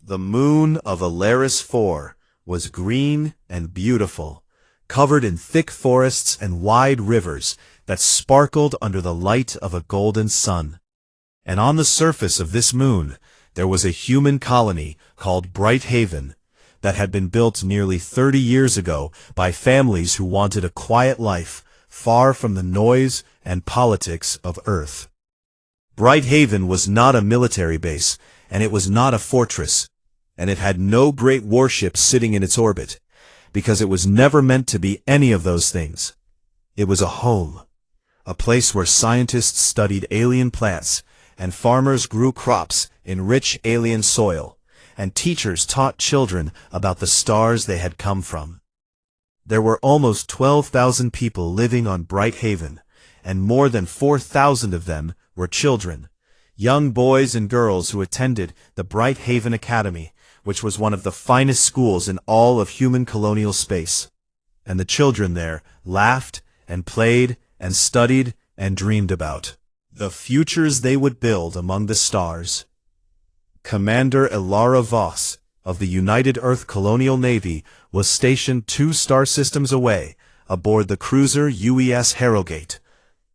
The moon of Alaris IV was green and beautiful, covered in thick forests and wide rivers that sparkled under the light of a golden sun. And on the surface of this moon there was a human colony called Bright Haven that had been built nearly 30 years ago by families who wanted a quiet life far from the noise and politics of Earth. Bright Haven was not a military base, and it was not a fortress, and it had no great warship sitting in its orbit, because it was never meant to be any of those things. It was a home, a place where scientists studied alien plants, and farmers grew crops in rich alien soil, and teachers taught children about the stars they had come from. There were almost 12,000 people living on Bright Haven, and more than 4,000 of them were children, young boys and girls who attended the Bright Haven Academy, which was one of the finest schools in all of human colonial space. And the children there laughed and played and studied and dreamed about the futures they would build among the stars. Commander Elara Voss of the United Earth Colonial Navy was stationed 2 star systems away aboard the cruiser UES Harrogate,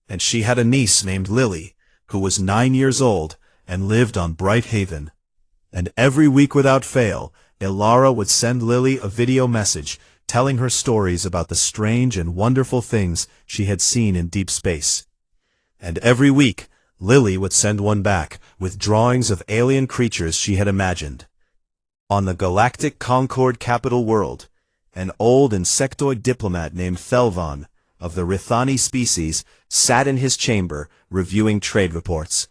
and she had a niece named Lily, who was 9 years old and lived on Bright Haven. And every week without fail, Elara would send Lily a video message telling her stories about the strange and wonderful things she had seen in deep space. And every week, Lily would send one back with drawings of alien creatures she had imagined. On the galactic Concord capital world, an old insectoid diplomat named Thelvon, of the Rithani species, sat in his chamber reviewing trade reports,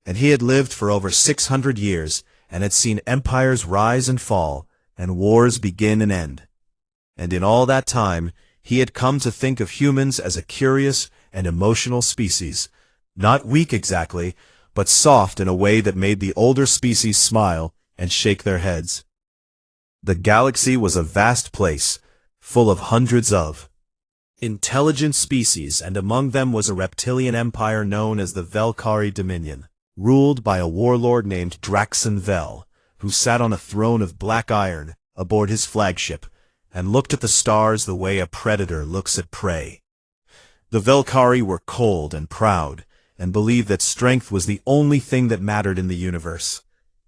and he had lived for over 600 years and had seen empires rise and fall and wars begin and end. And in all that time, he had come to think of humans as a curious and emotional species, not weak exactly, but soft in a way that made the older species smile and shake their heads. The galaxy was a vast place, full of hundreds of intelligent species, and among them was a reptilian empire known as the Velkari Dominion, ruled by a warlord named Draxon Vel, who sat on a throne of black iron aboard his flagship, and looked at the stars the way a predator looks at prey. The Velkari were cold and proud, and believed that strength was the only thing that mattered in the universe,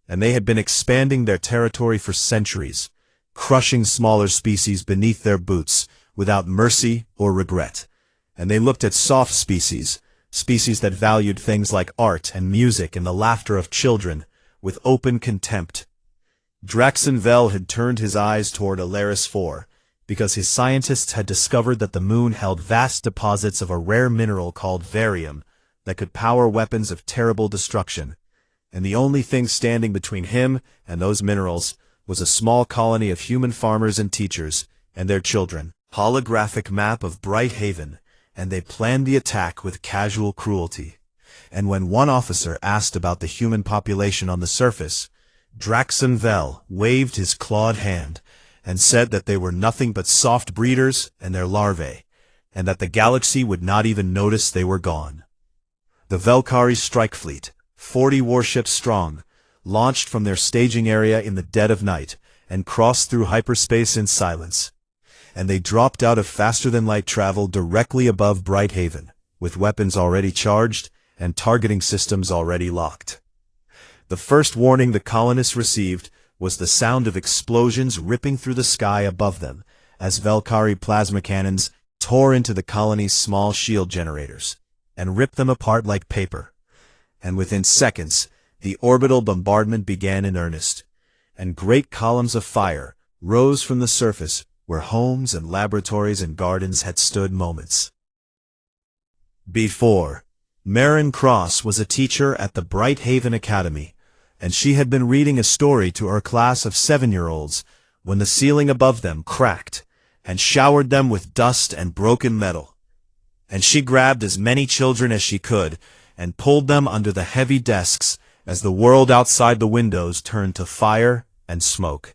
and they had been expanding their territory for centuries, crushing smaller species beneath their boots without mercy or regret. And they looked at soft species that valued things like art and music and the laughter of children, with open contempt. Draxon Vel had turned his eyes toward Alaris IV, because his scientists had discovered that the moon held vast deposits of a rare mineral called varium that could power weapons of terrible destruction, and the only thing standing between him and those minerals was a small colony of human farmers and teachers and their children. Holographic map of Bright Haven, and they planned the attack with casual cruelty. And when one officer asked about the human population on the surface, Draxon Vel waved his clawed hand and said that they were nothing but soft breeders and their larvae, and that the galaxy would not even notice they were gone. The Velkari strike fleet, 40 warships strong, launched from their staging area in the dead of night and crossed through hyperspace in silence. And they dropped out of faster-than-light travel directly above Bright Haven, with weapons already charged and targeting systems already locked. The first warning the colonists received was the sound of explosions ripping through the sky above them, as Velkari plasma cannons tore into the colony's small shield generators, and ripped them apart like paper. And within seconds, the orbital bombardment began in earnest, and great columns of fire rose from the surface where homes and laboratories and gardens had stood moments before. Marin Cross was a teacher at the Bright Haven Academy, and she had been reading a story to her class of 7-year-olds when the ceiling above them cracked and showered them with dust and broken metal. And she grabbed as many children as she could and pulled them under the heavy desks as the world outside the windows turned to fire and smoke.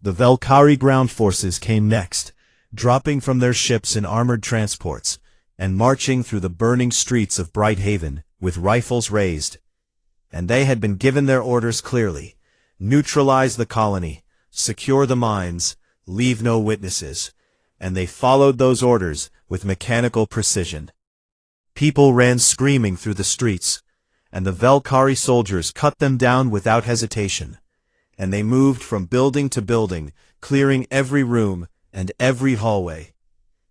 The Velkari ground forces came next, dropping from their ships in armored transports, and marching through the burning streets of Bright Haven with rifles raised. And they had been given their orders clearly. Neutralize the colony, secure the mines, leave no witnesses. And they followed those orders with mechanical precision. People ran screaming through the streets, and the Velkari soldiers cut them down without hesitation. And they moved from building to building, clearing every room and every hallway.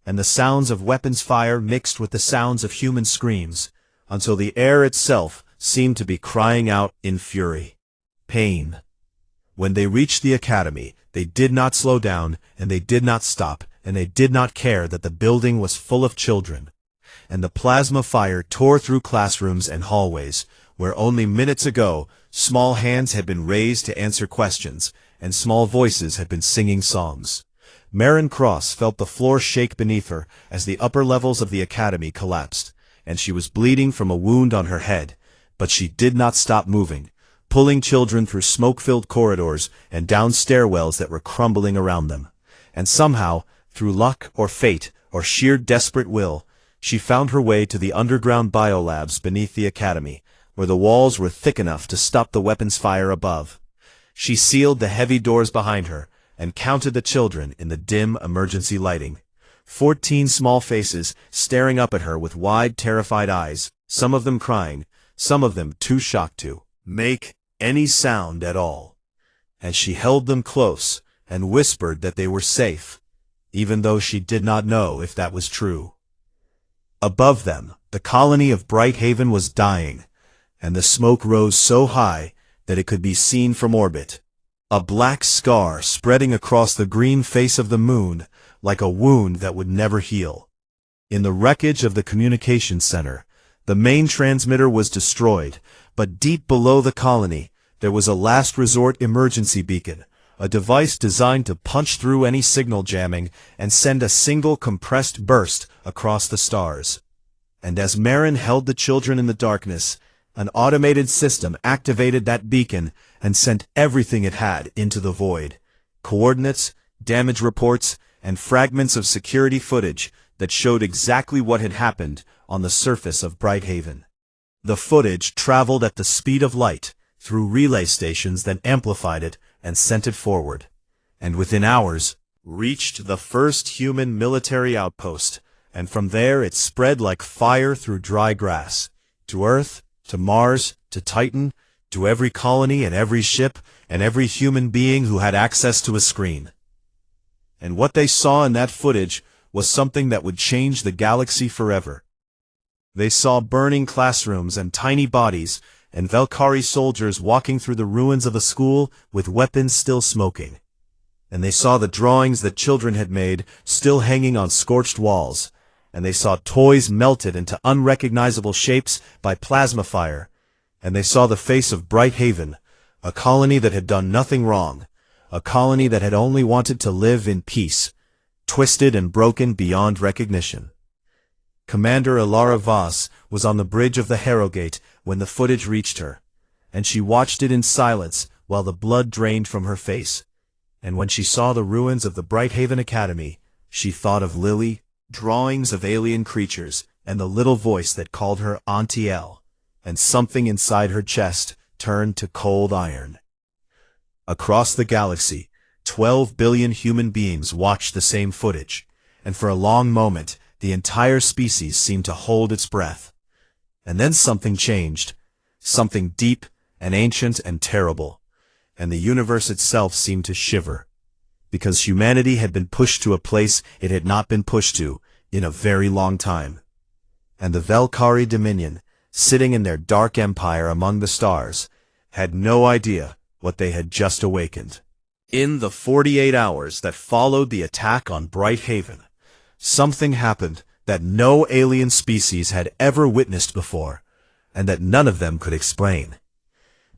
And the sounds of weapons fire mixed with the sounds of human screams, until the air itself seemed to be crying out in fury. Pain. When they reached the academy, they did not slow down, and they did not stop, and they did not care that the building was full of children. And the plasma fire tore through classrooms and hallways, where only minutes ago small hands had been raised to answer questions, and small voices had been singing songs. Marin Cross felt the floor shake beneath her as the upper levels of the academy collapsed, and she was bleeding from a wound on her head, but she did not stop moving, pulling children through smoke-filled corridors and down stairwells that were crumbling around them. And somehow, through luck or fate or sheer desperate will, she found her way to the underground biolabs beneath the academy, where the walls were thick enough to stop the weapons fire above. She sealed the heavy doors behind her and counted the children in the dim emergency lighting. 14 small faces staring up at her with wide, terrified eyes, some of them crying, some of them too shocked to make any sound at all. And she held them close and whispered that they were safe, even though she did not know if that was true. Above them, the colony of Brighthaven was dying, and the smoke rose so high that it could be seen from orbit. A black scar spreading across the green face of the moon, like a wound that would never heal. In the wreckage of the communications center, the main transmitter was destroyed, but deep below the colony, there was a last resort emergency beacon, a device designed to punch through any signal jamming and send a single compressed burst across the stars. And as Marin held the children in the darkness, an automated system activated that beacon and sent everything it had into the void. Coordinates, damage reports, and fragments of security footage that showed exactly what had happened on the surface of Brighthaven. The footage traveled at the speed of light through relay stations that amplified it and sent it forward, and within hours reached the first human military outpost, and from there it spread like fire through dry grass, to Earth, to Mars, to Titan, to every colony and every ship and every human being who had access to a screen. And what they saw in that footage was something that would change the galaxy forever. They saw burning classrooms and tiny bodies, and Velkari soldiers walking through the ruins of a school with weapons still smoking. And they saw the drawings that children had made still hanging on scorched walls, and they saw toys melted into unrecognizable shapes by plasma fire, and they saw the face of Brighthaven, a colony that had done nothing wrong, a colony that had only wanted to live in peace, twisted and broken beyond recognition. Commander Ilara Voss was on the bridge of the Harrogate when the footage reached her, and she watched it in silence while the blood drained from her face. And when she saw the ruins of the Brighthaven Academy, she thought of Lily, drawings of alien creatures, and the little voice that called her Auntie L, and something inside her chest turned to cold iron. Across the galaxy, 12 billion human beings watched the same footage, and for a long moment, the entire species seemed to hold its breath. And then something changed, something deep and ancient and terrible, and the universe itself seemed to shiver, because humanity had been pushed to a place it had not been pushed to in a very long time. And the Velkari Dominion, sitting in their dark empire among the stars, had no idea what they had just awakened. In the 48 hours that followed the attack on Brighthaven, something happened that no alien species had ever witnessed before, and that none of them could explain.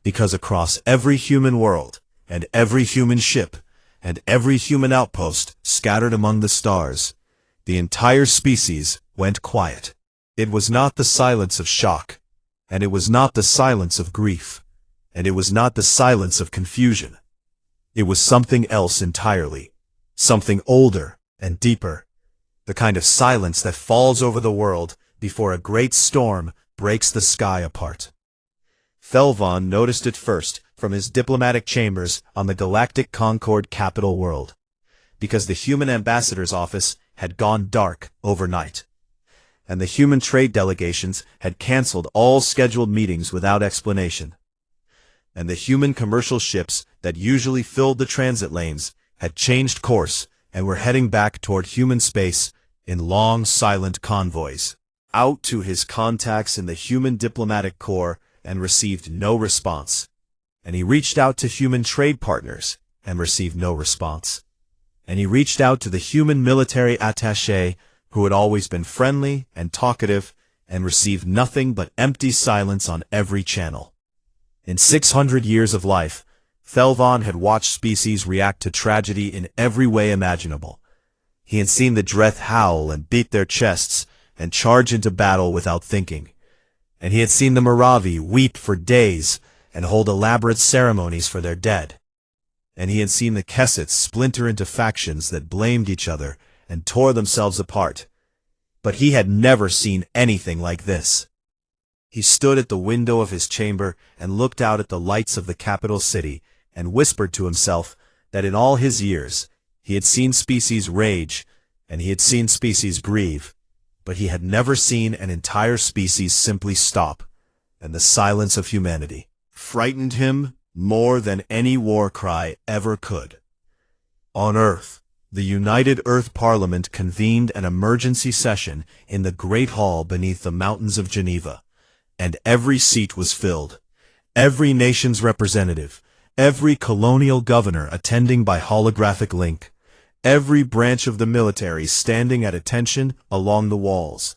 Because across every human world, and every human ship, and every human outpost scattered among the stars, the entire species went quiet. It was not the silence of shock, and it was not the silence of grief, and it was not the silence of confusion. It was something else entirely, something older and deeper, the kind of silence that falls over the world before a great storm breaks the sky apart. Thelvon noticed it first from his diplomatic chambers on the Galactic Concord capital world, because the human ambassador's office had gone dark overnight, and the human trade delegations had cancelled all scheduled meetings without explanation, and the human commercial ships that usually filled the transit lanes had changed course and were heading back toward human space in long, silent convoys. Out to his contacts in the human diplomatic corps and received no response. And he reached out to human trade partners and received no response. And he reached out to the human military attaché, who had always been friendly and talkative, and received nothing but empty silence on every channel. In 600 years of life, Thelvon had watched species react to tragedy in every way imaginable. He had seen the Dreth howl and beat their chests and charge into battle without thinking. And he had seen the Moravi weep for days and hold elaborate ceremonies for their dead. And he had seen the Kessets splinter into factions that blamed each other and tore themselves apart. But he had never seen anything like this. He stood at the window of his chamber and looked out at the lights of the capital city and whispered to himself that in all his years he had seen species rage and he had seen species grieve, but he had never seen an entire species simply stop, and the silence of humanity frightened him more than any war cry ever could. On Earth, the United Earth Parliament convened an emergency session in the Great Hall beneath the mountains of Geneva, and every seat was filled, every nation's representative, every colonial governor attending by holographic link, every branch of the military standing at attention along the walls.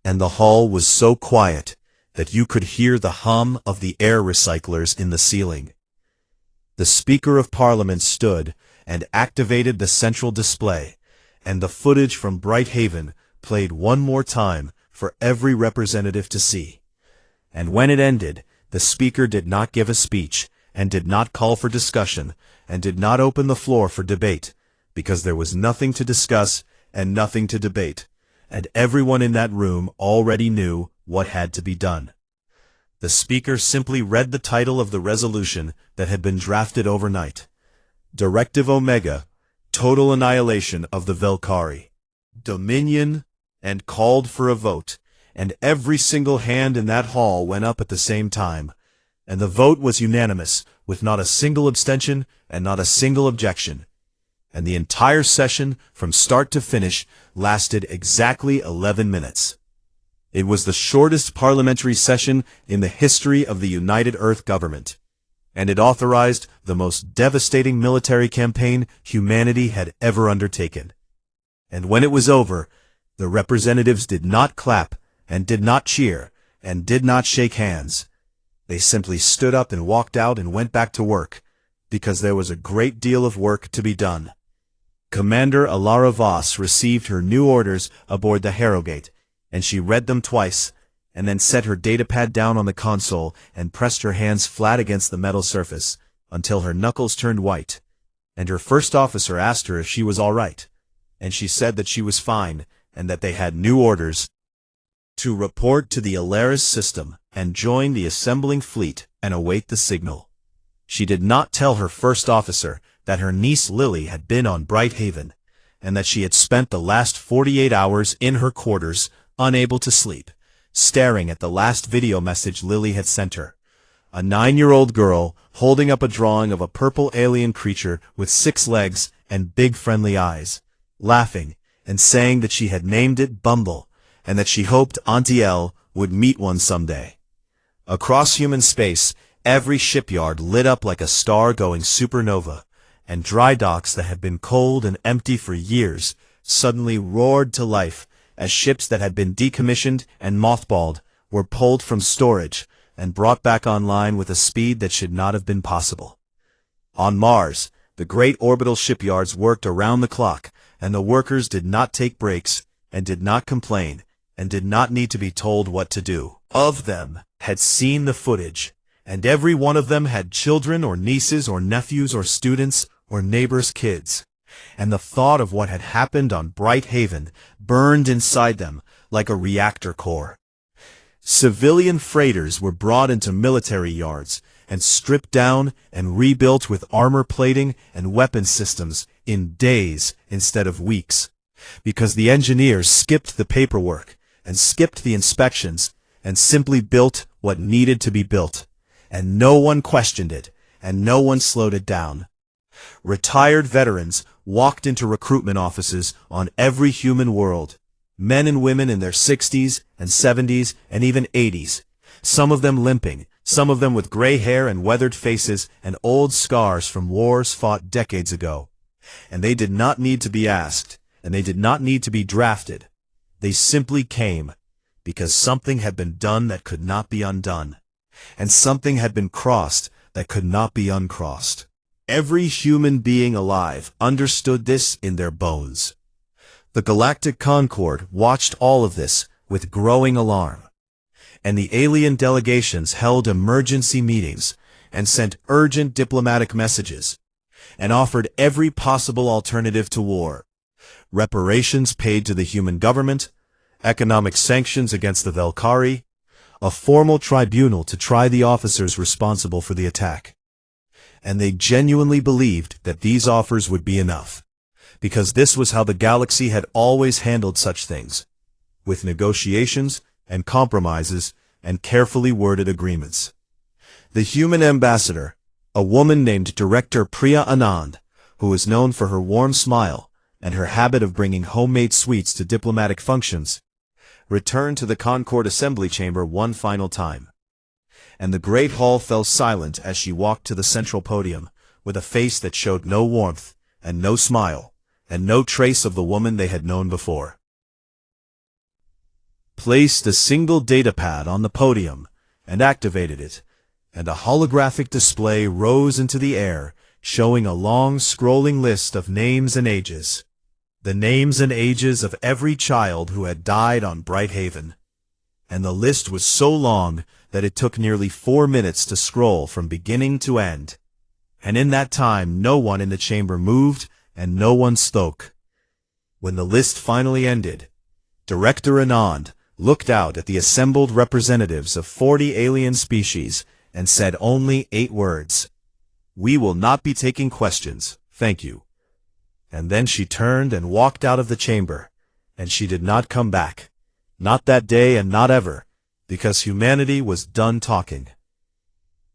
And the hall was so quiet that you could hear the hum of the air recyclers in the ceiling. The Speaker of Parliament stood and activated the central display, and the footage from Brighthaven played one more time for every representative to see. And when it ended, the speaker did not give a speech, and did not call for discussion, and did not open the floor for debate, because there was nothing to discuss and nothing to debate, and everyone in that room already knew what had to be done. The speaker simply read the title of the resolution that had been drafted overnight. Directive Omega, Total Annihilation of the Velkari. Dominion, and called for a vote, and every single hand in that hall went up at the same time, and the vote was unanimous, with not a single abstention and not a single objection. And the entire session, from start to finish, lasted exactly 11 minutes. It was the shortest parliamentary session in the history of the United Earth government, and it authorized the most devastating military campaign humanity had ever undertaken. And when it was over, the representatives did not clap, and did not cheer, and did not shake hands. They simply stood up and walked out and went back to work, because there was a great deal of work to be done. Commander Alara Voss received her new orders aboard the Harrogate, and she read them twice, and then set her datapad down on the console and pressed her hands flat against the metal surface, until her knuckles turned white. And her first officer asked her if she was all right, and she said that she was fine, and that they had new orders to report to the Alaris system and join the assembling fleet and await the signal. She did not tell her first officer that her niece Lily had been on Brighthaven, and that she had spent the last 48 hours in her quarters, unable to sleep, staring at the last video message Lily had sent her. A 9-year-old girl holding up a drawing of a purple alien creature with 6 legs and big friendly eyes, laughing and saying that she had named it Bumble, and that she hoped Auntie Elle would meet one someday. Across human space, every shipyard lit up like a star going supernova, and dry docks that had been cold and empty for years suddenly roared to life as ships that had been decommissioned and mothballed were pulled from storage and brought back online with a speed that should not have been possible. On Mars, the great orbital shipyards worked around the clock, and the workers did not take breaks, and did not complain, and did not need to be told what to do. Of them had seen the footage, and every one of them had children or nieces or nephews or students or neighbors' kids, and the thought of what had happened on Brighthaven burned inside them like a reactor core. Civilian freighters were brought into military yards and stripped down and rebuilt with armor plating and weapon systems in days instead of weeks, because the engineers skipped the paperwork and skipped the inspections and simply built what needed to be built, and no one questioned it, and no one slowed it down. Retired veterans walked into recruitment offices on every human world, men and women in their 60s and 70s and even 80s, some of them limping, some of them with gray hair and weathered faces and old scars from wars fought decades ago. And they did not need to be asked, and they did not need to be drafted. They simply came, because something had been done that could not be undone, and something had been crossed that could not be uncrossed. Every human being alive understood this in their bones. The Galactic Concord watched all of this with growing alarm, and the alien delegations held emergency meetings and sent urgent diplomatic messages, and offered every possible alternative to war: reparations paid to the human government, economic sanctions against the Velkari, a formal tribunal to try the officers responsible for the attack. And they genuinely believed that these offers would be enough, because this was how the galaxy had always handled such things, with negotiations and compromises and carefully worded agreements. The human ambassador, a woman named Director Priya Anand, who was known for her warm smile and her habit of bringing homemade sweets to diplomatic functions, returned to the Concord Assembly Chamber one final time. And the great hall fell silent as she walked to the central podium, with a face that showed no warmth, and no smile, and no trace of the woman they had known before. Placed a single datapad on the podium, and activated it, and a holographic display rose into the air, showing a long scrolling list of names and ages. The names and ages of every child who had died on Brighthaven. And the list was so long that it took nearly 4 minutes to scroll from beginning to end. And in that time no one in the chamber moved and no one spoke. When the list finally ended, Director Anand looked out at the assembled representatives of 40 alien species and said only 8 words: "We will not be taking questions, thank you." And then she turned and walked out of the chamber, and she did not come back. Not that day and not ever, because humanity was done talking.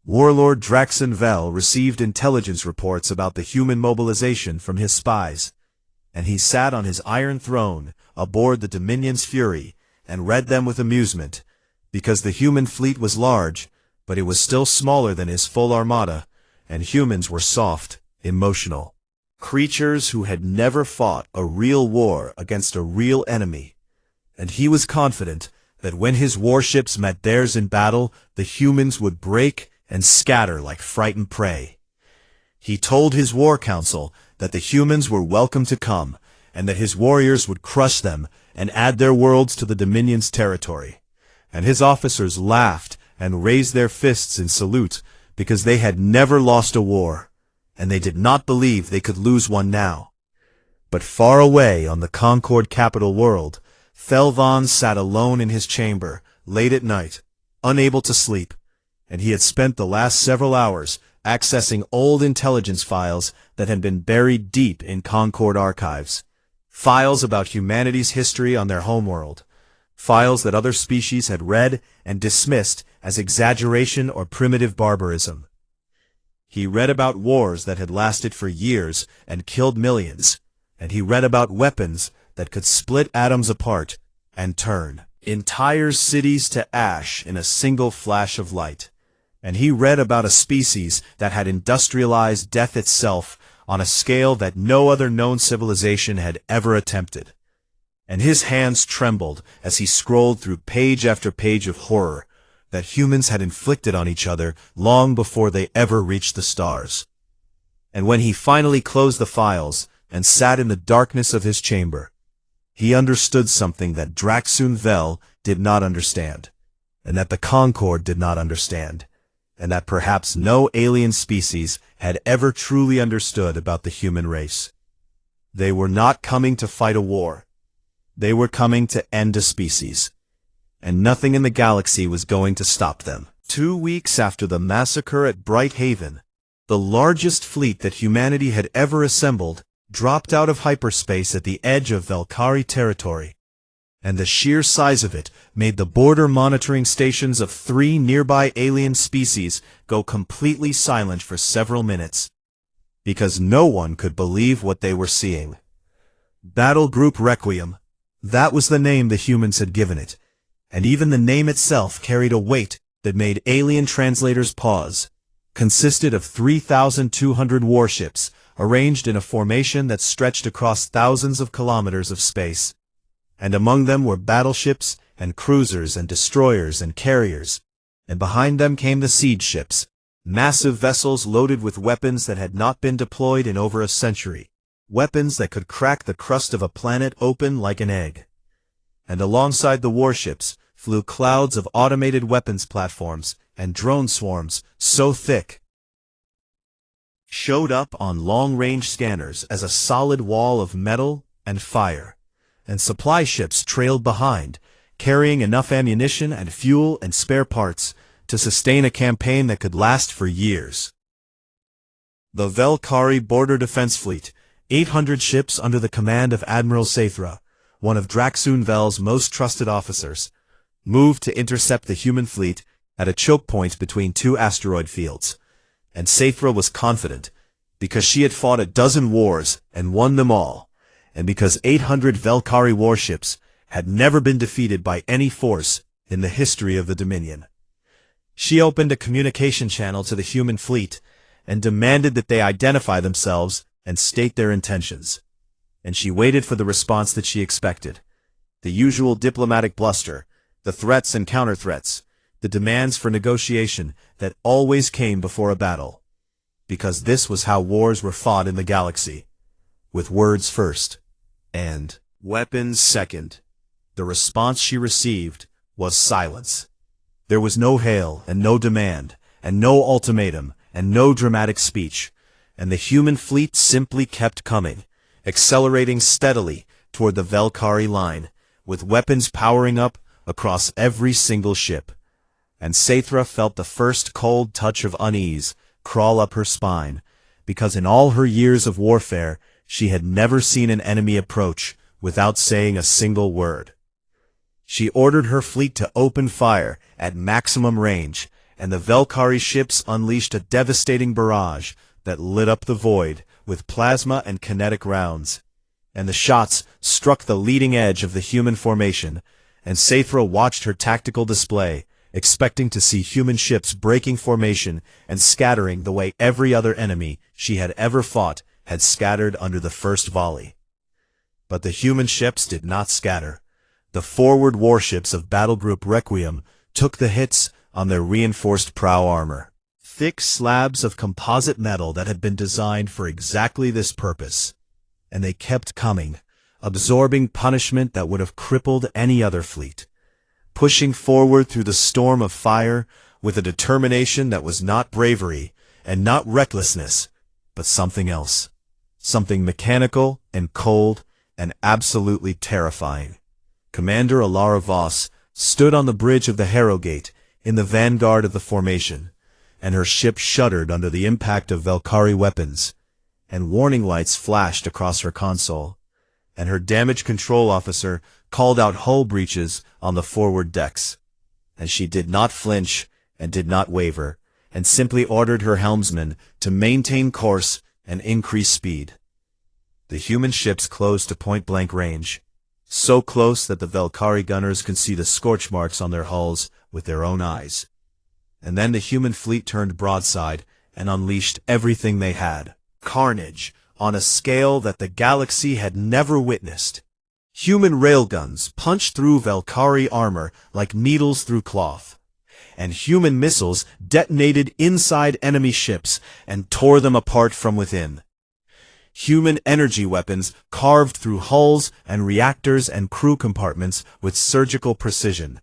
Warlord Draxon Vel received intelligence reports about the human mobilization from his spies, and he sat on his iron throne aboard the Dominion's Fury and read them with amusement, because the human fleet was large, but it was still smaller than his full armada, and humans were soft, emotional creatures who had never fought a real war against a real enemy. And he was confident that when his warships met theirs in battle, the humans would break and scatter like frightened prey. He told his war council that the humans were welcome to come, and that his warriors would crush them and add their worlds to the Dominion's territory. And his officers laughed and raised their fists in salute, because they had never lost a war, and they did not believe they could lose one now. But far away on the Concord capital world, Thelvan sat alone in his chamber, late at night, unable to sleep, and he had spent the last several hours accessing old intelligence files that had been buried deep in Concord archives. Files about humanity's history on their homeworld. Files that other species had read and dismissed as exaggeration or primitive barbarism. He read about wars that had lasted for years and killed millions, and he read about weapons that could split atoms apart and turn entire cities to ash in a single flash of light. And he read about a species that had industrialized death itself on a scale that no other known civilization had ever attempted. And his hands trembled as he scrolled through page after page of horror that humans had inflicted on each other long before they ever reached the stars. And when he finally closed the files and sat in the darkness of his chamber, he understood something that Draxun Vel did not understand, and that the Concord did not understand, and that perhaps no alien species had ever truly understood about the human race. They were not coming to fight a war. They were coming to end a species. and nothing in the galaxy was going to stop them. 2 weeks after the massacre at Bright Haven, the largest fleet that humanity had ever assembled dropped out of hyperspace at the edge of Valkyrie territory, and the sheer size of it made the border monitoring stations of 3 nearby alien species go completely silent for several minutes, because no one could believe what they were seeing. Battle Group Requiem, that was the name the humans had given it, and even the name itself carried a weight that made alien translators pause. Consisted of 3,200 warships, arranged in a formation that stretched across thousands of kilometers of space. And among them were battleships and cruisers and destroyers and carriers, and behind them came the siege ships, massive vessels loaded with weapons that had not been deployed in over a century, weapons that could crack the crust of a planet open like an egg. And alongside the warships flew clouds of automated weapons platforms and drone swarms so thick showed up on long-range scanners as a solid wall of metal and fire, and supply ships trailed behind, carrying enough ammunition and fuel and spare parts to sustain a campaign that could last for years. The Valkyrie Border Defense Fleet, 800 ships under the command of Admiral Saithra, one of Draxun Vel's most trusted officers, moved to intercept the human fleet at a choke point between 2 asteroid fields, and Saithra was confident, because she had fought a dozen wars and won them all, and because 800 Valkyrie warships had never been defeated by any force in the history of the Dominion. She opened a communication channel to the human fleet and demanded that they identify themselves and state their intentions, and she waited for the response that she expected, the usual diplomatic bluster, the threats and counter-threats, the demands for negotiation that always came before a battle, because this was how wars were fought in the galaxy, with words first, and weapons second. The response she received was silence. There was no hail and no demand, and no ultimatum, and no dramatic speech, and the human fleet simply kept coming, accelerating steadily toward the Valkyrie line, with weapons powering up across every single ship. And Saithra felt the first cold touch of unease crawl up her spine, because in all her years of warfare, she had never seen an enemy approach without saying a single word. She ordered her fleet to open fire at maximum range, and the Valkyrie ships unleashed a devastating barrage that lit up the void with plasma and kinetic rounds. And the shots struck the leading edge of the human formation, and Saithra watched her tactical display, expecting to see human ships breaking formation and scattering the way every other enemy she had ever fought had scattered under the first volley. But the human ships did not scatter. The forward warships of Battle Group Requiem took the hits on their reinforced prow armor, thick slabs of composite metal that had been designed for exactly this purpose, and they kept coming, absorbing punishment that would have crippled any other fleet, pushing forward through the storm of fire with a determination that was not bravery and not recklessness, but something else, something mechanical and cold and absolutely terrifying. Commander Alara Voss stood on the bridge of the Harrogate in the vanguard of the formation, and her ship shuddered under the impact of Valkyrie weapons, and warning lights flashed across her console, and her damage control officer called out hull breaches on the forward decks, and she did not flinch and did not waver, and simply ordered her helmsman to maintain course and increase speed. The human ships closed to point-blank range, so close that the Valkyrie gunners could see the scorch marks on their hulls with their own eyes. And then the human fleet turned broadside and unleashed everything they had. Carnage on a scale that the galaxy had never witnessed. Human railguns punched through Valkyrie armor like needles through cloth, and human missiles detonated inside enemy ships and tore them apart from within. Human energy weapons carved through hulls and reactors and crew compartments with surgical precision.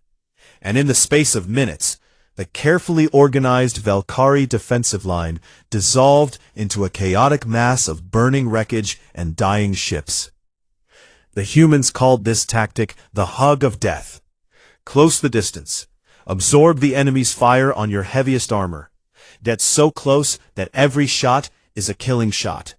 And in the space of minutes, the carefully organized Valkyrie defensive line dissolved into a chaotic mass of burning wreckage and dying ships. The humans called this tactic the hug of death. Close the distance. Absorb the enemy's fire on your heaviest armor. Get so close that every shot is a killing shot.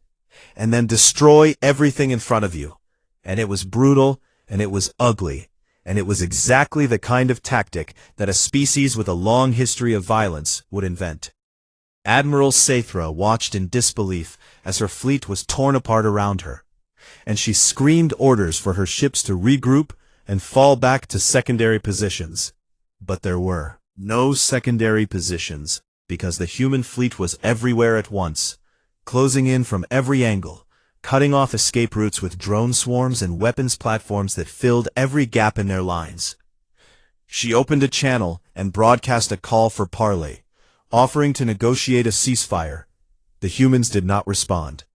And then destroy everything in front of you. And it was brutal, and it was ugly, and it was exactly the kind of tactic that a species with a long history of violence would invent. Admiral Sathra watched in disbelief as her fleet was torn apart around her, and she screamed orders for her ships to regroup and fall back to secondary positions. But there were no secondary positions, because the human fleet was everywhere at once, closing in from every angle, cutting off escape routes with drone swarms and weapons platforms that filled every gap in their lines. She opened a channel and broadcast a call for parley, offering to negotiate a ceasefire. The humans did not respond.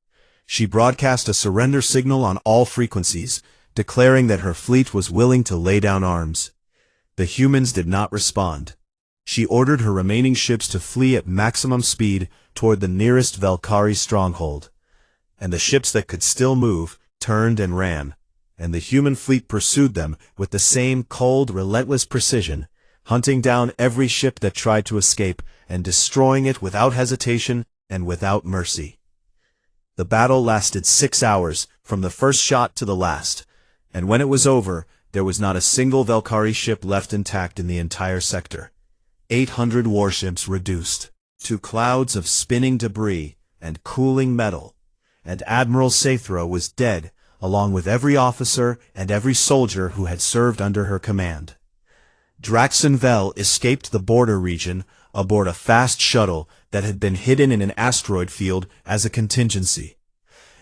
She broadcast a surrender signal on all frequencies, declaring that her fleet was willing to lay down arms. The humans did not respond. She ordered her remaining ships to flee at maximum speed toward the nearest Valkyrie stronghold. And the ships that could still move turned and ran, and the human fleet pursued them with the same cold, relentless precision, hunting down every ship that tried to escape and destroying it without hesitation and without mercy. The battle lasted 6 hours from the first shot to the last, and when it was over, there was not a single Valkyrie ship left intact in the entire sector. 800 warships reduced to clouds of spinning debris and cooling metal, and Admiral Sathra was dead, along with every officer and every soldier who had served under her command. Draxenvel escaped the border region aboard a fast shuttle that had been hidden in an asteroid field as a contingency.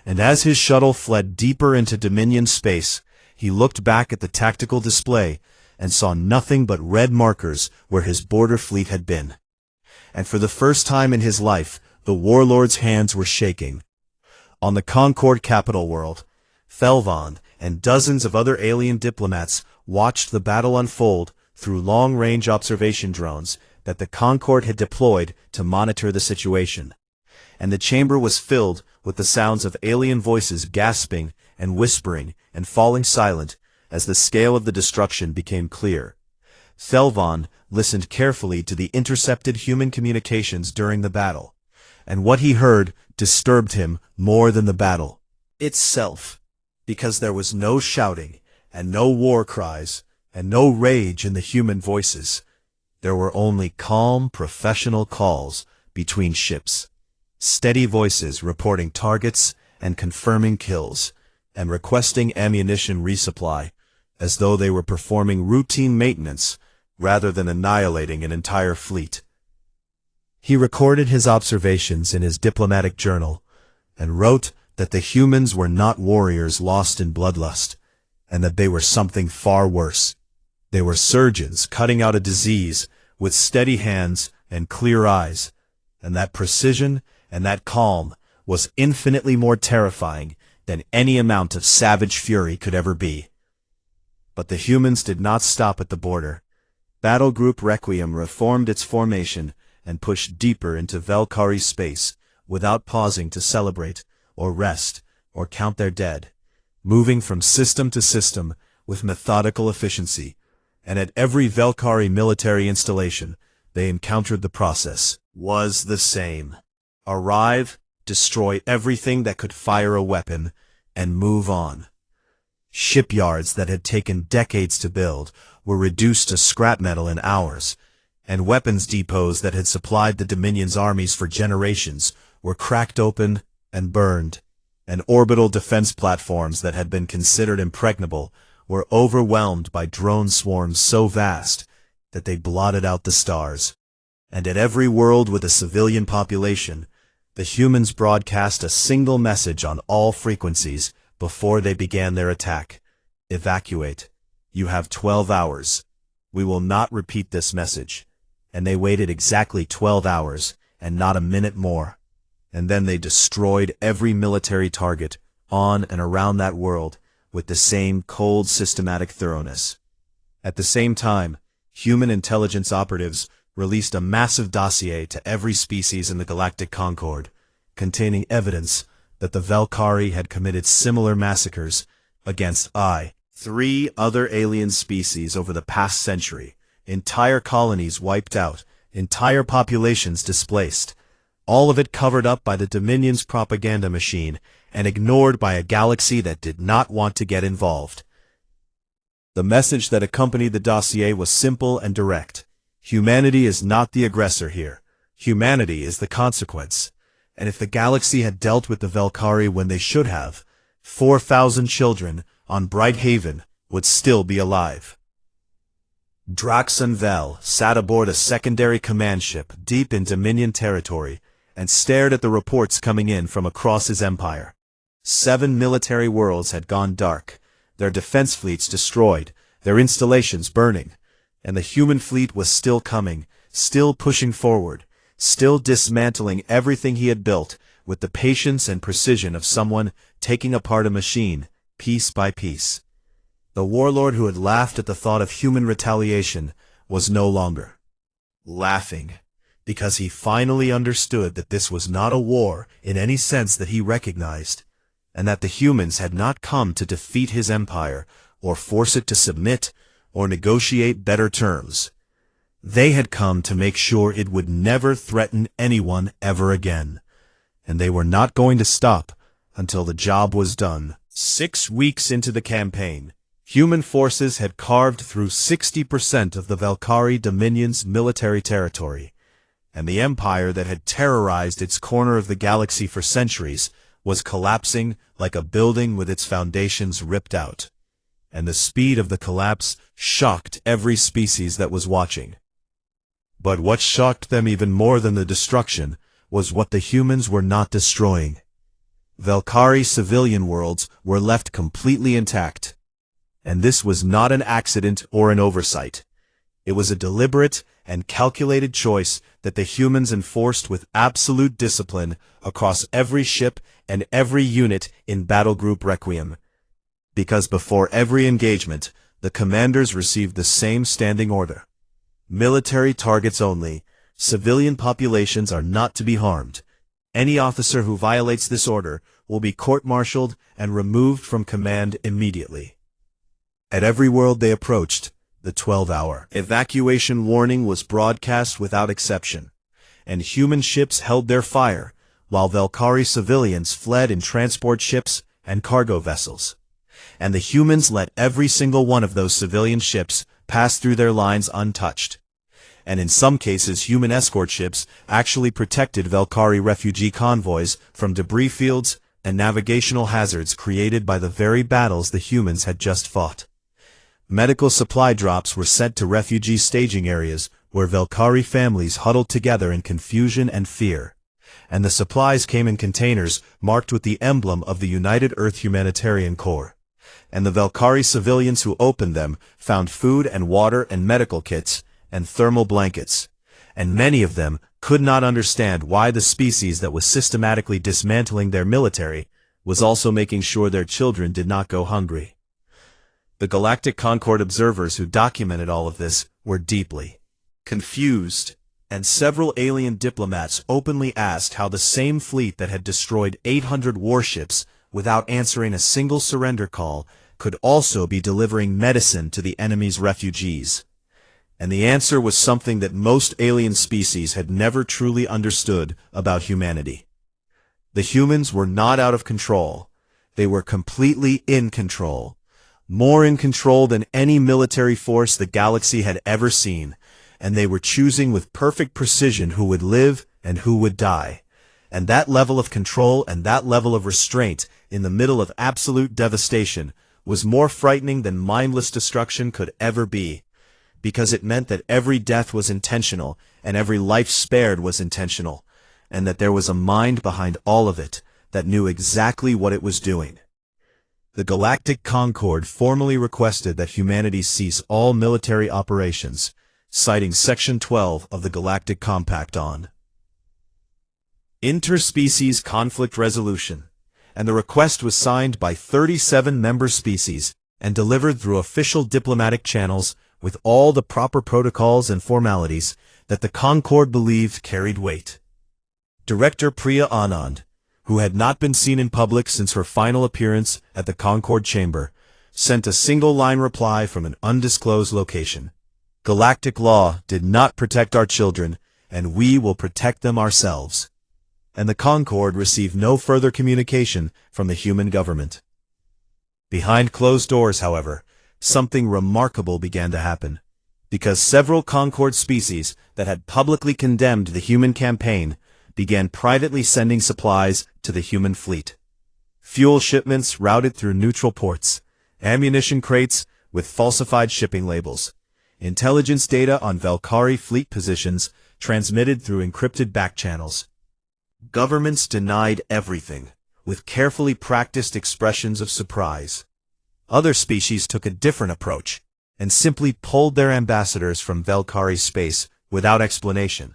And as his shuttle fled deeper into Dominion space, he looked back at the tactical display and saw nothing but red markers where his border fleet had been. And for the first time in his life, the warlord's hands were shaking. On the Concord capital world, Felvon and dozens of other alien diplomats watched the battle unfold through long-range observation drones that the Concord had deployed to monitor the situation. And the chamber was filled with the sounds of alien voices gasping and whispering and falling silent as the scale of the destruction became clear. Felvon listened carefully to the intercepted human communications during the battle, and what he heard disturbed him more than the battle itself, because there was no shouting and no war cries and no rage in the human voices. There were only calm, professional calls between ships, steady voices reporting targets and confirming kills, and requesting ammunition resupply, as though they were performing routine maintenance rather than annihilating an entire fleet. He recorded his observations in his diplomatic journal, and wrote that the humans were not warriors lost in bloodlust, and that they were something far worse. They were surgeons cutting out a disease with steady hands and clear eyes, and that precision and that calm was infinitely more terrifying than any amount of savage fury could ever be. But the humans did not stop at the border. Battle Group Requiem reformed its formation and pushed deeper into Valkyrie space without pausing to celebrate, or rest, or count their dead, moving from system to system with methodical efficiency, and at every Valkyrie military installation they encountered the process was the same. Arrive, destroy everything that could fire a weapon, and move on. Shipyards that had taken decades to build were reduced to scrap metal in hours, and weapons depots that had supplied the Dominion's armies for generations were cracked open and burned, and orbital defense platforms that had been considered impregnable were overwhelmed by drone swarms so vast that they blotted out the stars. And at every world with a civilian population, the humans broadcast a single message on all frequencies before they began their attack. Evacuate. You have 12 hours. We will not repeat this message. And they waited exactly 12 hours, and not a minute more. And then they destroyed every military target on and around that world with the same cold, systematic thoroughness. At the same time, human intelligence operatives released a massive dossier to every species in the Galactic Concord, containing evidence that the Valkyrie had committed similar massacres against 3 other alien species over the past century, entire colonies wiped out, entire populations displaced, all of it covered up by the Dominion's propaganda machine and ignored by a galaxy that did not want to get involved. The message that accompanied the dossier was simple and direct. Humanity is not the aggressor here. Humanity is the consequence. And if the galaxy had dealt with the Valkyrie when they should have, 4,000 children on Bright Haven would still be alive. Drax and Vel sat aboard a secondary command ship deep in Dominion territory and stared at the reports coming in from across his empire. 7 military worlds had gone dark, their defense fleets destroyed, their installations burning, and the human fleet was still coming, still pushing forward, still dismantling everything he had built with the patience and precision of someone taking apart a machine, piece by piece. The warlord who had laughed at the thought of human retaliation was no longer laughing, because he finally understood that this was not a war in any sense that he recognized, and that the humans had not come to defeat his empire, or force it to submit, or negotiate better terms. They had come to make sure it would never threaten anyone ever again, and they were not going to stop until the job was done. 6 weeks into the campaign, human forces had carved through 60% of the Valkyrie Dominion's military territory, and the empire that had terrorized its corner of the galaxy for centuries was collapsing like a building with its foundations ripped out. And the speed of the collapse shocked every species that was watching. But what shocked them even more than the destruction was what the humans were not destroying. Valkyrie civilian worlds were left completely intact. And this was not an accident or an oversight. It was a deliberate and calculated choice that the humans enforced with absolute discipline across every ship and every unit in Battle Group Requiem. Because before every engagement, the commanders received the same standing order. Military targets only. Civilian populations are not to be harmed. Any officer who violates this order will be court-martialed and removed from command immediately. At every world they approached, the 12-hour evacuation warning was broadcast without exception, and human ships held their fire, while Valkyrie civilians fled in transport ships and cargo vessels. And the humans let every single one of those civilian ships pass through their lines untouched. And in some cases human escort ships actually protected Valkyrie refugee convoys from debris fields and navigational hazards created by the very battles the humans had just fought. Medical supply drops were sent to refugee staging areas where Valkyrie families huddled together in confusion and fear. And the supplies came in containers marked with the emblem of the United Earth Humanitarian Corps. And the Valkyrie civilians who opened them found food and water and medical kits and thermal blankets. And many of them could not understand why the species that was systematically dismantling their military was also making sure their children did not go hungry. The Galactic Concord observers who documented all of this were deeply confused, and several alien diplomats openly asked how the same fleet that had destroyed 800 warships without answering a single surrender call could also be delivering medicine to the enemy's refugees. And the answer was something that most alien species had never truly understood about humanity. The humans were not out of control. They were completely in control. More in control than any military force the galaxy had ever seen, and they were choosing with perfect precision who would live and who would die. And that level of control and that level of restraint in the middle of absolute devastation was more frightening than mindless destruction could ever be, because it meant that every death was intentional and every life spared was intentional, and that there was a mind behind all of it that knew exactly what it was doing. The Galactic Concord formally requested that humanity cease all military operations, citing Section 12 of the Galactic Compact on interspecies conflict resolution, and the request was signed by 37 member species and delivered through official diplomatic channels with all the proper protocols and formalities that the Concord believed carried weight. Director Priya Anand, who had not been seen in public since her final appearance at the Concord Chamber, sent a single-line reply from an undisclosed location. Galactic law did not protect our children, and we will protect them ourselves. And the Concord received no further communication from the human government. Behind closed doors, however, something remarkable began to happen, because several Concord species that had publicly condemned the human campaign began privately sending supplies to the human fleet. Fuel shipments routed through neutral ports, ammunition crates with falsified shipping labels, intelligence data on Valkyrie fleet positions transmitted through encrypted backchannels. Governments denied everything, with carefully practiced expressions of surprise. Other species took a different approach, and simply pulled their ambassadors from Valkyrie space without explanation,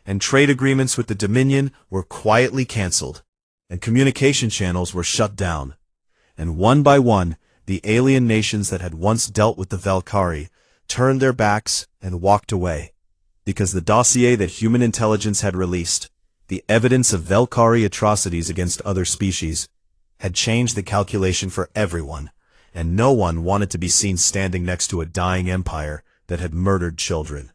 and trade agreements with the Dominion were quietly cancelled, and communication channels were shut down, and one by one, the alien nations that had once dealt with the Valkyrie turned their backs and walked away, because the dossier that human intelligence had released, the evidence of Valkyrie atrocities against other species, had changed the calculation for everyone, and no one wanted to be seen standing next to a dying empire that had murdered children.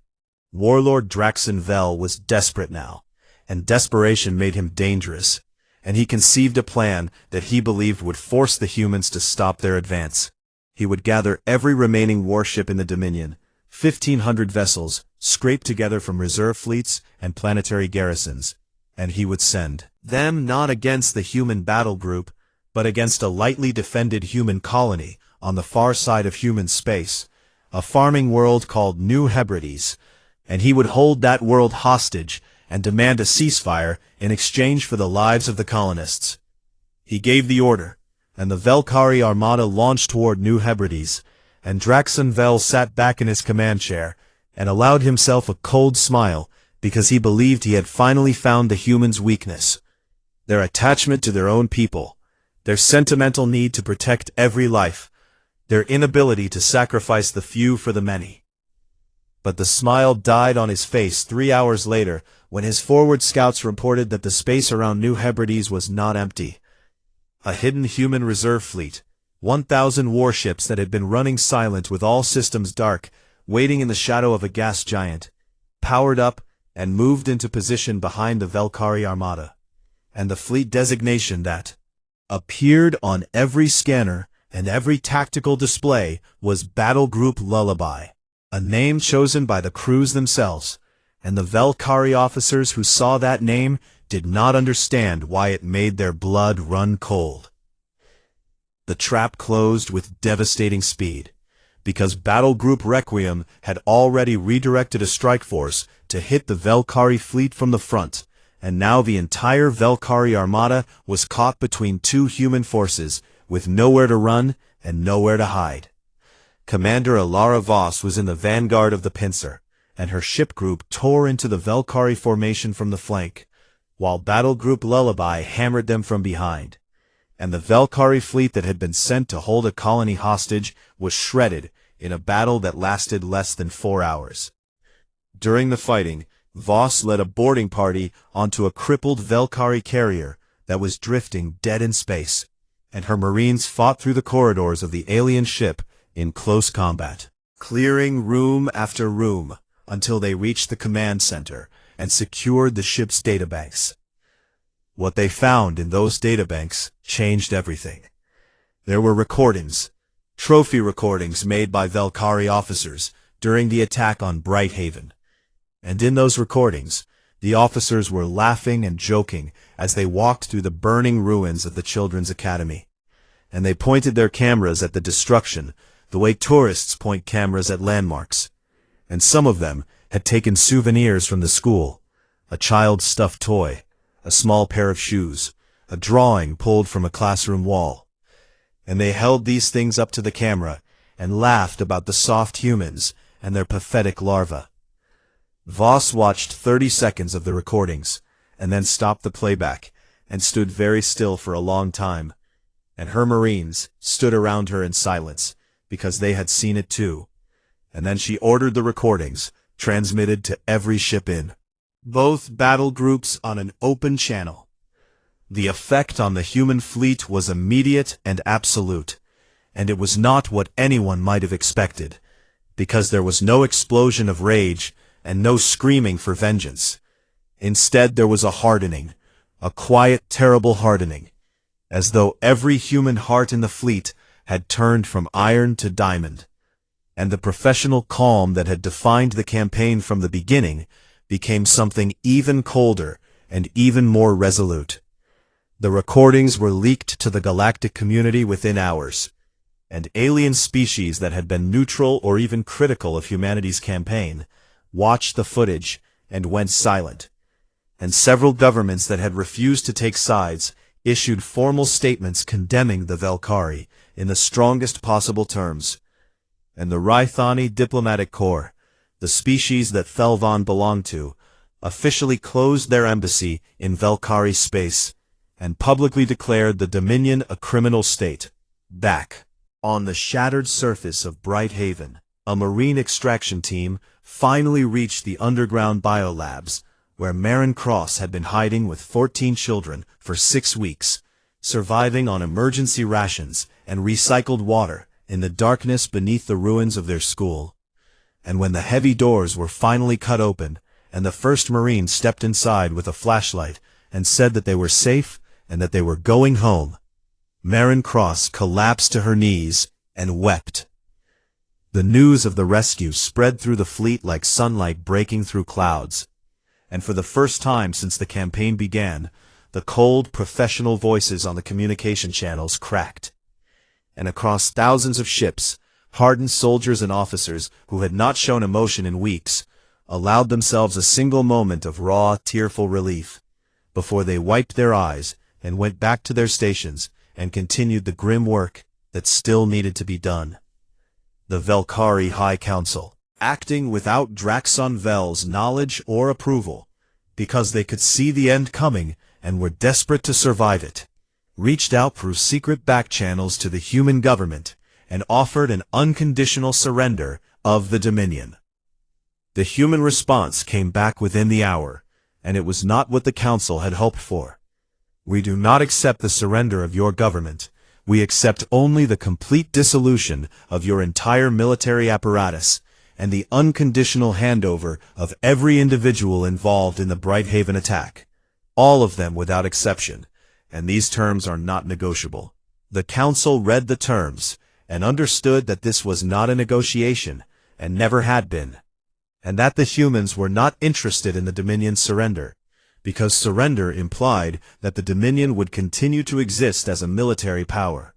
Warlord Draxon Vel was desperate now, and desperation made him dangerous, and he conceived a plan that he believed would force the humans to stop their advance. He would gather every remaining warship in the Dominion, 1,500 vessels, scraped together from reserve fleets and planetary garrisons, and he would send them not against the human battle group, but against a lightly defended human colony on the far side of human space, a farming world called New Hebrides, and he would hold that world hostage and demand a ceasefire in exchange for the lives of the colonists. He gave the order, and the Valkyrie armada launched toward New Hebrides, and Draxon Vel sat back in his command chair and allowed himself a cold smile because he believed he had finally found the humans' weakness, their attachment to their own people, their sentimental need to protect every life, their inability to sacrifice the few for the many. But the smile died on his face 3 hours later when his forward scouts reported that the space around New Hebrides was not empty. A hidden human reserve fleet, 1,000 warships that had been running silent with all systems dark, waiting in the shadow of a gas giant, powered up and moved into position behind the Valkyrie armada, and the fleet designation that appeared on every scanner and every tactical display was Battle Group Lullaby, a name chosen by the crews themselves, and the Valkyrie officers who saw that name did not understand why it made their blood run cold. The trap closed with devastating speed, because Battle Group Requiem had already redirected a strike force to hit the Valkyrie fleet from the front, and now the entire Valkyrie armada was caught between two human forces, with nowhere to run and nowhere to hide. Commander Alara Voss was in the vanguard of the pincer, and her ship group tore into the Valkyrie formation from the flank, while Battle Group Lullaby hammered them from behind. And the Valkyrie fleet that had been sent to hold a colony hostage was shredded in a battle that lasted less than 4 hours. During the fighting, Voss led a boarding party onto a crippled Valkyrie carrier that was drifting dead in space, and her marines fought through the corridors of the alien ship in close combat, clearing room after room until they reached the command center and secured the ship's databanks. What they found in those databanks changed everything. There were recordings, trophy recordings made by Valkyrie officers during the attack on Brighthaven. And in those recordings, the officers were laughing and joking as they walked through the burning ruins of the Children's Academy. And they pointed their cameras at the destruction the way tourists point cameras at landmarks. And some of them had taken souvenirs from the school, a child's stuffed toy, a small pair of shoes, a drawing pulled from a classroom wall. And they held these things up to the camera and laughed about the soft humans and their pathetic larvae. Voss watched 30 seconds of the recordings, and then stopped the playback, and stood very still for a long time, and her marines stood around her in silence, because they had seen it too, and then she ordered the recordings, transmitted to every ship in both battle groups on an open channel. The effect on the human fleet was immediate and absolute, and it was not what anyone might have expected, because there was no explosion of rage and no screaming for vengeance. Instead, there was a hardening, a quiet, terrible hardening, as though every human heart in the fleet had turned from iron to diamond, and the professional calm that had defined the campaign from the beginning became something even colder and even more resolute. The recordings were leaked to the galactic community within hours, and alien species that had been neutral or even critical of humanity's campaign watched the footage and went silent, and several governments that had refused to take sides issued formal statements condemning the Velkhari in the strongest possible terms. And the Rythani Diplomatic Corps, the species that Thelvan belonged to, officially closed their embassy in Velkhari space and publicly declared the Dominion a criminal state. Back on the shattered surface of Bright Haven, a marine extraction team finally reached the underground biolabs where Marin Cross had been hiding with 14 children for 6 weeks, surviving on emergency rations and recycled water in the darkness beneath the ruins of their school. And when the heavy doors were finally cut open, and the first Marine stepped inside with a flashlight and said that they were safe and that they were going home, Marin Cross collapsed to her knees and wept. The news of the rescue spread through the fleet like sunlight breaking through clouds, and for the first time since the campaign began, the cold, professional voices on the communication channels cracked. And across thousands of ships, hardened soldiers and officers who had not shown emotion in weeks allowed themselves a single moment of raw, tearful relief, before they wiped their eyes and went back to their stations and continued the grim work that still needed to be done. The Velkhari High Council, acting without Draxon Vel's knowledge or approval, because they could see the end coming and were desperate to survive it, reached out through secret back channels to the human government and offered an unconditional surrender of the Dominion. The human response came back within the hour, and it was not what the Council had hoped for. We do not accept the surrender of your government. We accept only the complete dissolution of your entire military apparatus and the unconditional handover of every individual involved in the Brighthaven attack, all of them without exception, and these terms are not negotiable. The Council read the terms and understood that this was not a negotiation and never had been, and that the humans were not interested in the Dominion's surrender, because surrender implied that the Dominion would continue to exist as a military power,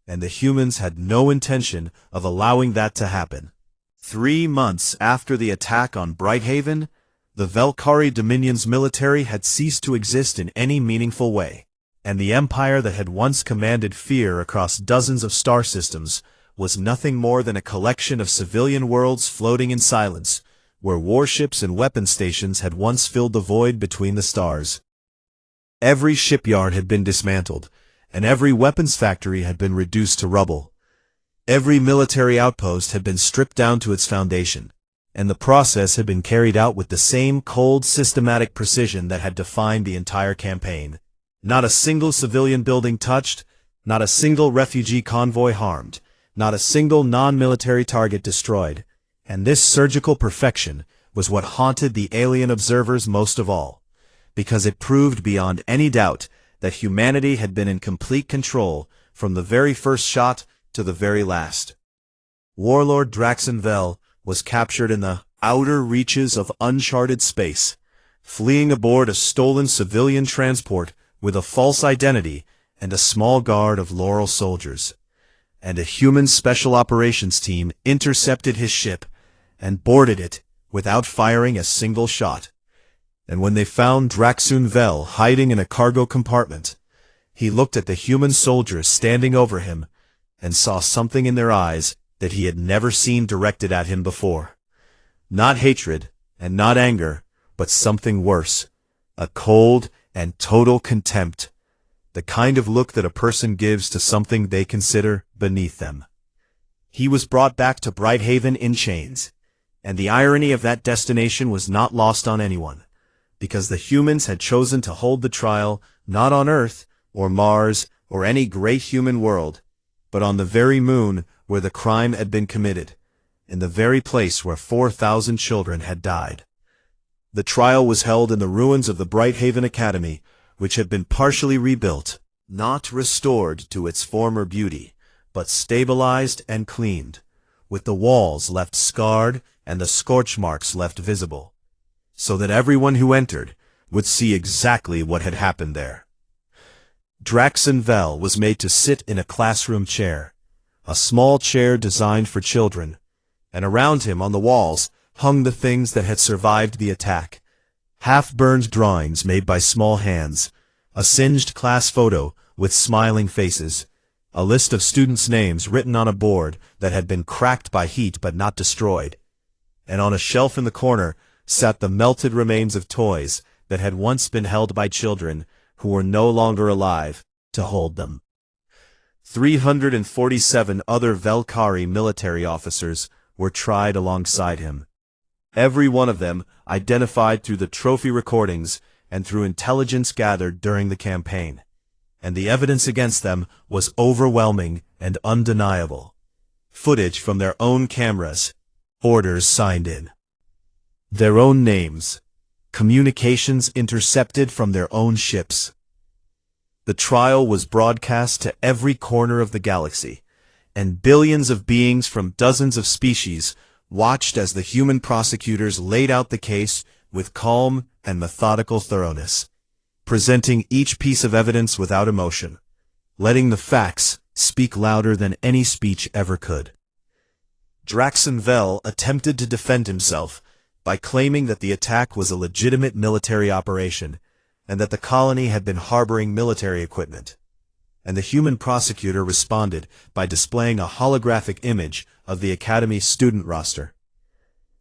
and the humans had no intention of allowing that to happen. 3 months after the attack on Brighthaven, the Velkhari Dominion's military had ceased to exist in any meaningful way, and the empire that had once commanded fear across dozens of star systems was nothing more than a collection of civilian worlds floating in silence, where warships and weapon stations had once filled the void between the stars. Every shipyard had been dismantled, and every weapons factory had been reduced to rubble. Every military outpost had been stripped down to its foundation, and the process had been carried out with the same cold, systematic precision that had defined the entire campaign. Not a single civilian building touched, not a single refugee convoy harmed, not a single non-military target destroyed. And this surgical perfection was what haunted the alien observers most of all, because it proved beyond any doubt that humanity had been in complete control from the very first shot to the very last. Warlord Draxon Vel was captured in the outer reaches of uncharted space, fleeing aboard a stolen civilian transport with a false identity and a small guard of Laurel soldiers. And a human special operations team intercepted his ship and boarded it without firing a single shot. And when they found Draxun Vel hiding in a cargo compartment, he looked at the human soldiers standing over him and saw something in their eyes that he had never seen directed at him before. Not hatred and not anger, but something worse, a cold and total contempt, the kind of look that a person gives to something they consider beneath them. He was brought back to Brighthaven in chains, and the irony of that destination was not lost on anyone, because the humans had chosen to hold the trial not on Earth or Mars or any great human world, but on the very moon where the crime had been committed, in the very place where 4,000 children had died. The trial was held in the ruins of the Brighthaven Academy, which had been partially rebuilt, not restored to its former beauty, but stabilized and cleaned, with the walls left scarred and the scorch marks left visible, so that everyone who entered would see exactly what had happened there. Draxon Vel was made to sit in a classroom chair, a small chair designed for children, and around him on the walls hung the things that had survived the attack: half-burned drawings made by small hands, a singed class photo with smiling faces, a list of students' names written on a board that had been cracked by heat but not destroyed, and on a shelf in the corner sat the melted remains of toys that had once been held by children who were no longer alive to hold them. 347 other Velkari military officers were tried alongside him, every one of them identified through the trophy recordings and through intelligence gathered during the campaign, and the evidence against them was overwhelming and undeniable. Footage from their own cameras, orders signed in, their own names, communications intercepted from their own ships. The trial was broadcast to every corner of the galaxy, and billions of beings from dozens of species watched as the human prosecutors laid out the case with calm and methodical thoroughness, presenting each piece of evidence without emotion, letting the facts speak louder than any speech ever could. Draxon Vel attempted to defend himself by claiming that the attack was a legitimate military operation and that the colony had been harboring military equipment, and the human prosecutor responded by displaying a holographic image of the Academy's student roster.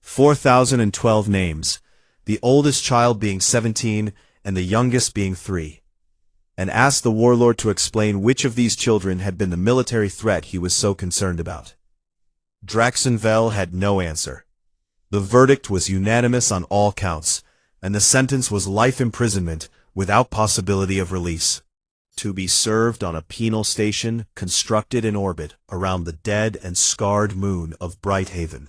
4,012 names, the oldest child being 17 and the youngest being 3, and asked the warlord to explain which of these children had been the military threat he was so concerned about. Draxon Vel had no answer. The verdict was unanimous on all counts, and the sentence was life imprisonment without possibility of release, to be served on a penal station constructed in orbit around the dead and scarred moon of Brighthaven,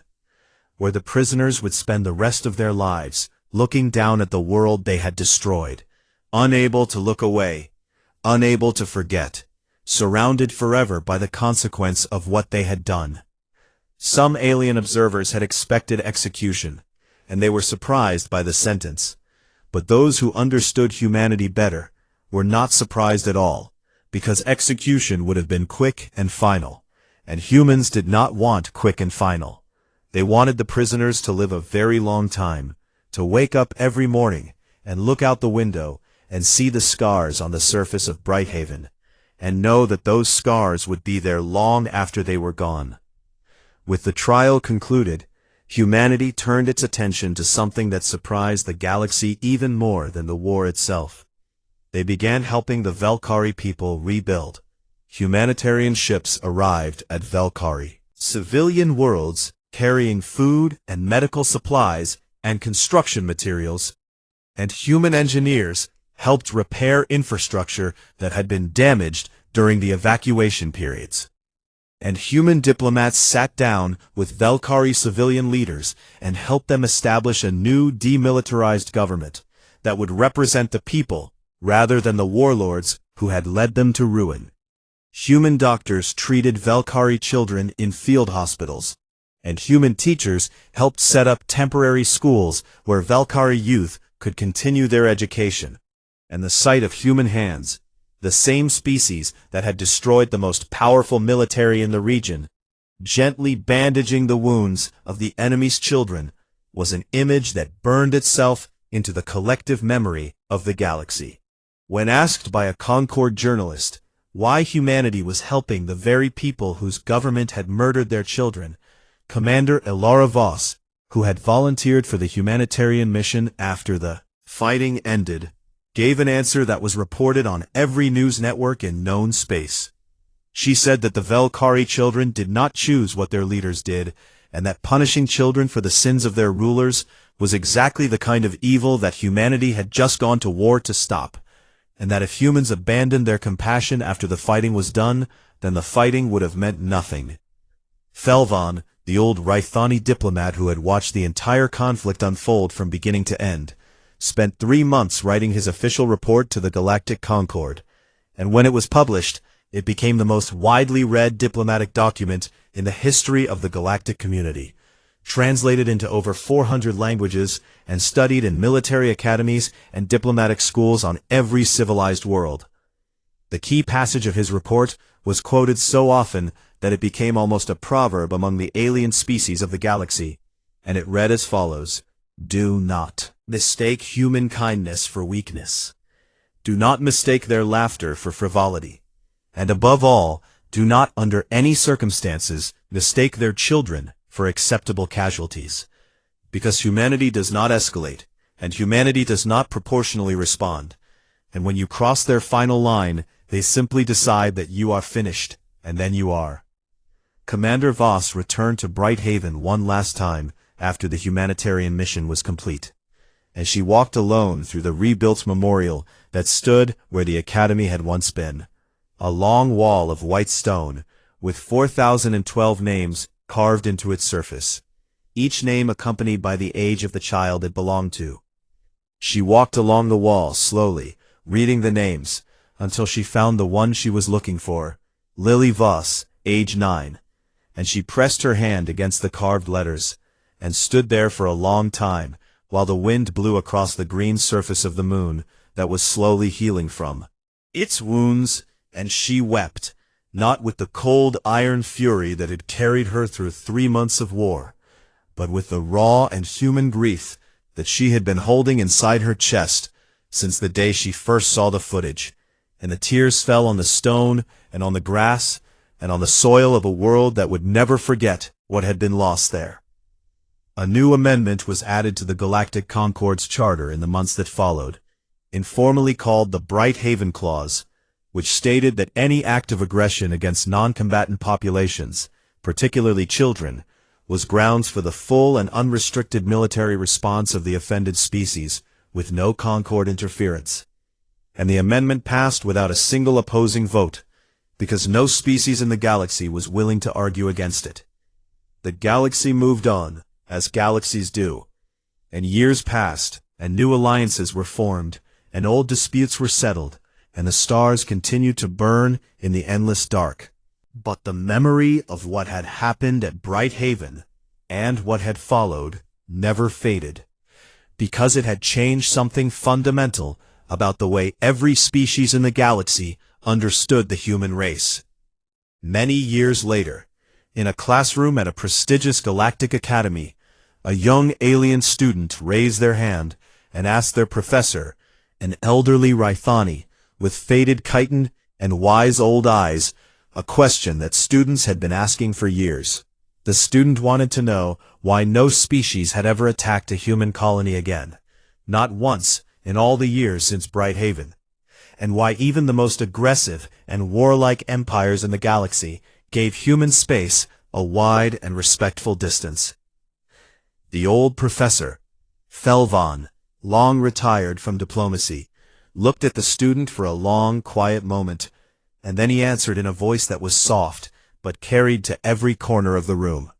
where the prisoners would spend the rest of their lives looking down at the world they had destroyed, unable to look away, unable to forget, surrounded forever by the consequence of what they had done. Some alien observers had expected execution, and they were surprised by the sentence, but those who understood humanity better were not surprised at all, because execution would have been quick and final, and humans did not want quick and final. They wanted the prisoners to live a very long time, to wake up every morning and look out the window and see the scars on the surface of Brighthaven, and know that those scars would be there long after they were gone. With the trial concluded, humanity turned its attention to something that surprised the galaxy even more than the war itself. They began helping the Velkari people rebuild. Humanitarian ships arrived at Velkari, civilian worlds carrying food and medical supplies and construction materials, and human engineers helped repair infrastructure that had been damaged during the evacuation periods. And human diplomats sat down with Velkari civilian leaders and helped them establish a new demilitarized government that would represent the people rather than the warlords who had led them to ruin. Human doctors treated Velkari children in field hospitals, and human teachers helped set up temporary schools where Velkari youth could continue their education. And the sight of human hands, the same species that had destroyed the most powerful military in the region, gently bandaging the wounds of the enemy's children, was an image that burned itself into the collective memory of the galaxy. When asked by a Concord journalist why humanity was helping the very people whose government had murdered their children, Commander Elara Voss, who had volunteered for the humanitarian mission after the fighting ended, gave an answer that was reported on every news network in known space. She said that the Velkari children did not choose what their leaders did, and that punishing children for the sins of their rulers was exactly the kind of evil that humanity had just gone to war to stop, and that if humans abandoned their compassion after the fighting was done, then the fighting would have meant nothing. Felvan, the old Rythani diplomat who had watched the entire conflict unfold from beginning to end, spent 3 months writing his official report to the Galactic Concord, and when it was published, it became the most widely read diplomatic document in the history of the galactic community, translated into over 400 languages and studied in military academies and diplomatic schools on every civilized world. The key passage of his report was quoted so often that it became almost a proverb among the alien species of the galaxy, and it read as follows: "Do not mistake human kindness for weakness. Do not mistake their laughter for frivolity. And above all, do not under any circumstances mistake their children for acceptable casualties. Because humanity does not escalate, and humanity does not proportionally respond. And when you cross their final line, they simply decide that you are finished, and then you are." Commander Voss returned to Brighthaven one last time after the humanitarian mission was complete, and she walked alone through the rebuilt memorial that stood where the academy had once been, a long wall of white stone with 4,012 names carved into its surface, each name accompanied by the age of the child it belonged to. She walked along the wall slowly, reading the names, until she found the one she was looking for, Lily Voss, age 9, and she pressed her hand against the carved letters, and stood there for a long time, while the wind blew across the green surface of the moon that was slowly healing from its wounds, and she wept, not with the cold iron fury that had carried her through 3 months of war, but with the raw and human grief that she had been holding inside her chest since the day she first saw the footage, and the tears fell on the stone and on the grass and on the soil of a world that would never forget what had been lost there. A new amendment was added to the Galactic Concord's charter in the months that followed, informally called the Brighthaven Clause, which stated that any act of aggression against non-combatant populations, particularly children, was grounds for the full and unrestricted military response of the offended species, with no Concord interference. And the amendment passed without a single opposing vote, because no species in the galaxy was willing to argue against it. The galaxy moved on, as galaxies do, and years passed, and new alliances were formed, and old disputes were settled, and the stars continued to burn in the endless dark. But the memory of what had happened at Brighthaven, and what had followed, never faded, because it had changed something fundamental about the way every species in the galaxy understood the human race. Many years later, in a classroom at a prestigious galactic academy, a young alien student raised their hand and asked their professor, an elderly Rythani with faded chitin and wise old eyes, a question that students had been asking for years. The student wanted to know why no species had ever attacked a human colony again, not once in all the years since Brighthaven, and why even the most aggressive and warlike empires in the galaxy gave human space a wide and respectful distance. The old professor, Felvan, long retired from diplomacy, looked at the student for a long, quiet moment, and then he answered in a voice that was soft, but carried to every corner of the room.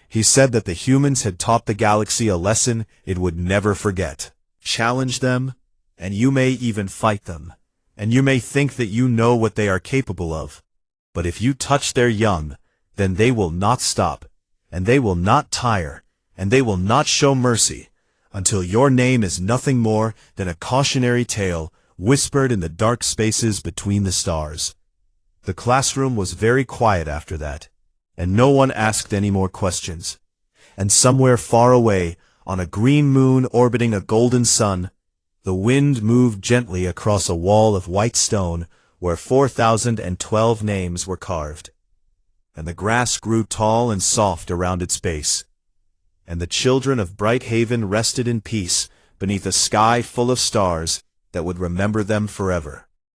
He said that the humans had taught the galaxy a lesson it would never forget. Challenge them, and you may even fight them, and you may think that you know what they are capable of. But if you touch their young, then they will not stop, and they will not tire, and they will not show mercy, until your name is nothing more than a cautionary tale whispered in the dark spaces between the stars. The classroom was very quiet after that, and no one asked any more questions. And somewhere far away, on a green moon orbiting a golden sun, the wind moved gently across a wall of white stone where 4,012 names were carved. And the grass grew tall and soft around its base, and the children of Brighthaven rested in peace beneath a sky full of stars that would remember them forever.